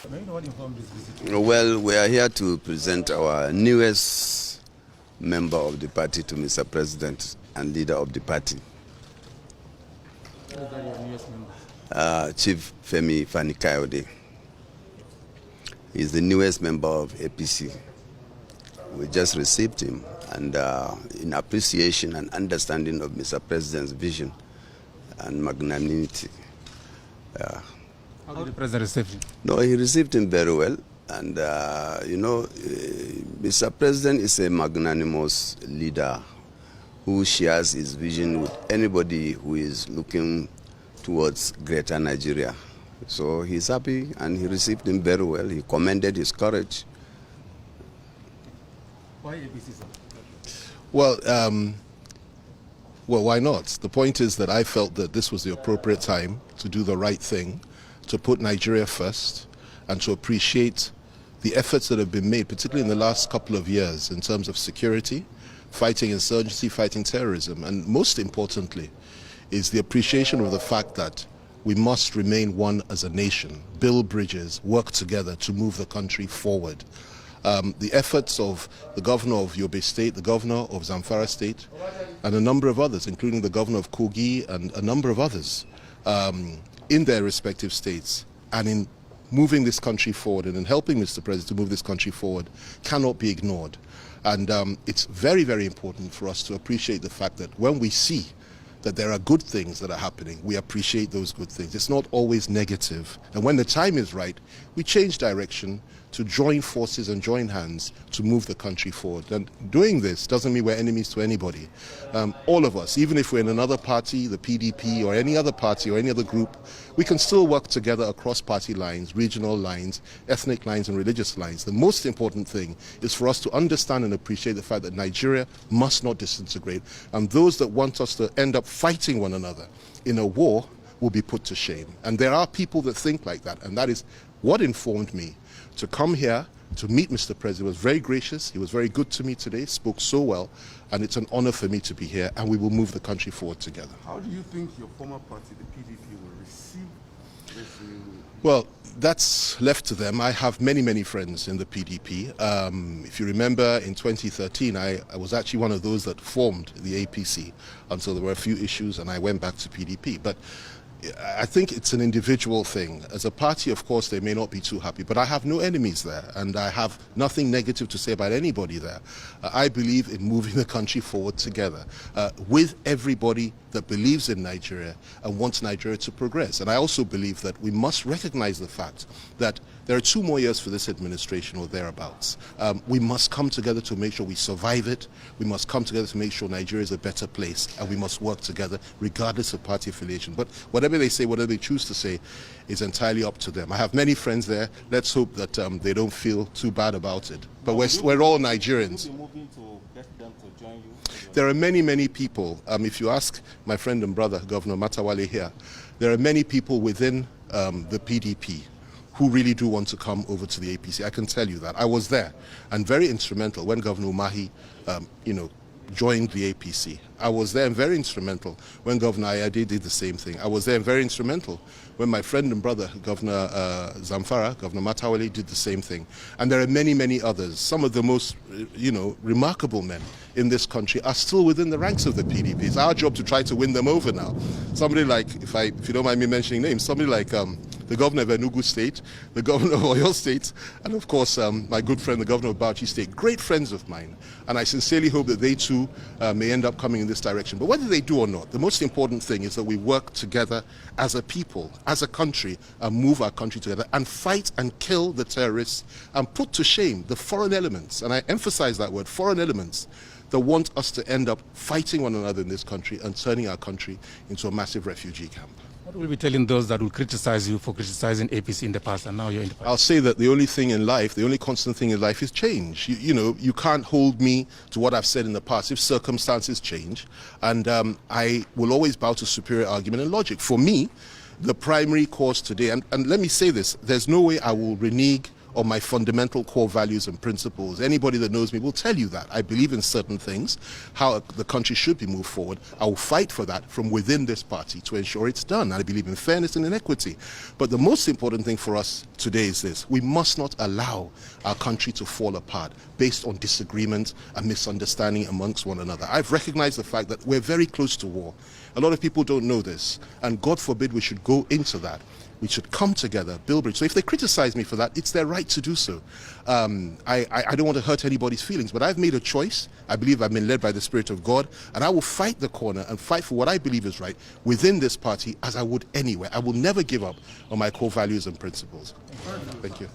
Well, we are here to present our newest member of the party to Mr. President and leader of the party. Who is that your newest member? Chief Femi Fani-Kayode. He's the newest member of APC. We just received him, and in appreciation and understanding of Mr. President's vision and magnanimity. How did the president receive him? No, he received him very well. And, Mr. President is a magnanimous leader who shares his vision with anybody who is looking towards greater Nigeria. So he's happy, and he received him very well. He commended his courage. Why APC, sir? Well, why not? The point is that I felt that this was the appropriate time to do the right thing, to put Nigeria first, and to appreciate the efforts that have been made, particularly in the last couple of years, in terms of security, fighting insurgency, fighting terrorism, and most importantly is the appreciation of the fact that we must remain one as a nation, build bridges, work together to move the country forward. The efforts of the governor of Yobe State, the governor of Zamfara State, and a number of others, including the governor of Kogi and a number of others, in their respective states, and in moving this country forward and in helping Mr. President to move this country forward, cannot be ignored. And it's very, very important for us to appreciate the fact that when we see that there are good things that are happening, we appreciate those good things. It's not always negative. And when the time is right, we change direction to join forces and join hands to move the country forward. And doing this doesn't mean we're enemies to anybody. All of us, even if we're in another party, the PDP or any other party or any other group, we can still work together across party lines, regional lines, ethnic lines and religious lines. The most important thing is for us to understand and appreciate the fact that Nigeria must not disintegrate, and those that want us to end up fighting one another in a war will be put to shame. And there are people that think like that, and that is what informed me to come here to meet Mr. President. He was very gracious, he was very good to me today, spoke so well, and it's an honor for me to be here, and we will move the country forward together. How do you think your former party, the PDP, will receive this new? Well, that's left to them. I have many, many friends in the PDP. If you remember, in 2013, I was actually one of those that formed the APC until there were a few issues and I went back to PDP. But I think it's an individual thing. As a party, of course, they may not be too happy, but I have no enemies there, and I have nothing negative to say about anybody there. I believe in moving the country forward together with everybody that believes in Nigeria and wants Nigeria to progress. And I also believe that we must recognize the fact that there are 2 more years for this administration or thereabouts. We must come together to make sure we survive it. We must come together to make sure Nigeria is a better place, and we must work together regardless of party affiliation. But whatever they say, whatever they choose to say, is entirely up to them. I have many friends there. Let's hope that they don't feel too bad about it. But we're all Nigerians. Will you be moving to get them to join you? There are many, many people. If you ask my friend and brother, Governor Matawale here, there are many people within the PDP who really do want to come over to the APC. I can tell you that. I was there and very instrumental when Governor Umahi, joined the APC. I was there and very instrumental when Governor Ayade did the same thing. I was there and very instrumental when my friend and brother, Governor Zamfara, Governor Matawale, did the same thing. And there are many, many others. Some of the most, remarkable men in this country are still within the ranks of the PDP. It's our job to try to win them over now. Somebody like, if you don't mind me mentioning names, somebody like the governor of Enugu State, the governor of Oyo State, and of course my good friend, the governor of Bauchi State, great friends of mine. And I sincerely hope that they too may end up coming in this direction. But whether they do or not, the most important thing is that we work together as a people, as a country, and move our country together and fight and kill the terrorists and put to shame the foreign elements, and I emphasize that word, foreign elements, that want us to end up fighting one another in this country and turning our country into a massive refugee camp. What will you be telling those that will criticize you for criticizing APC in the past and now you're in the past? I'll say that the only thing in life, the only constant thing in life is change. You can't hold me to what I've said in the past if circumstances change. And I will always bow to superior argument and logic. For me, the primary cause today, and let me say this, there's no way I will renege on my fundamental core values and principles. Anybody that knows me will tell you that. I believe in certain things, how the country should be moved forward. I will fight for that from within this party to ensure it's done. I believe in fairness and in equity. But the most important thing for us today is this: we must not allow our country to fall apart based on disagreement and misunderstanding amongst one another. I've recognized the fact that we're very close to war. A lot of people don't know this, and God forbid we should go into that. We should come together, build bridge. So if they criticize me for that, it's their right to do so. I don't want to hurt anybody's feelings, but I've made a choice. I believe I've been led by the Spirit of God, and I will fight the corner and fight for what I believe is right within this party as I would anywhere. I will never give up on my core values and principles. Thank you.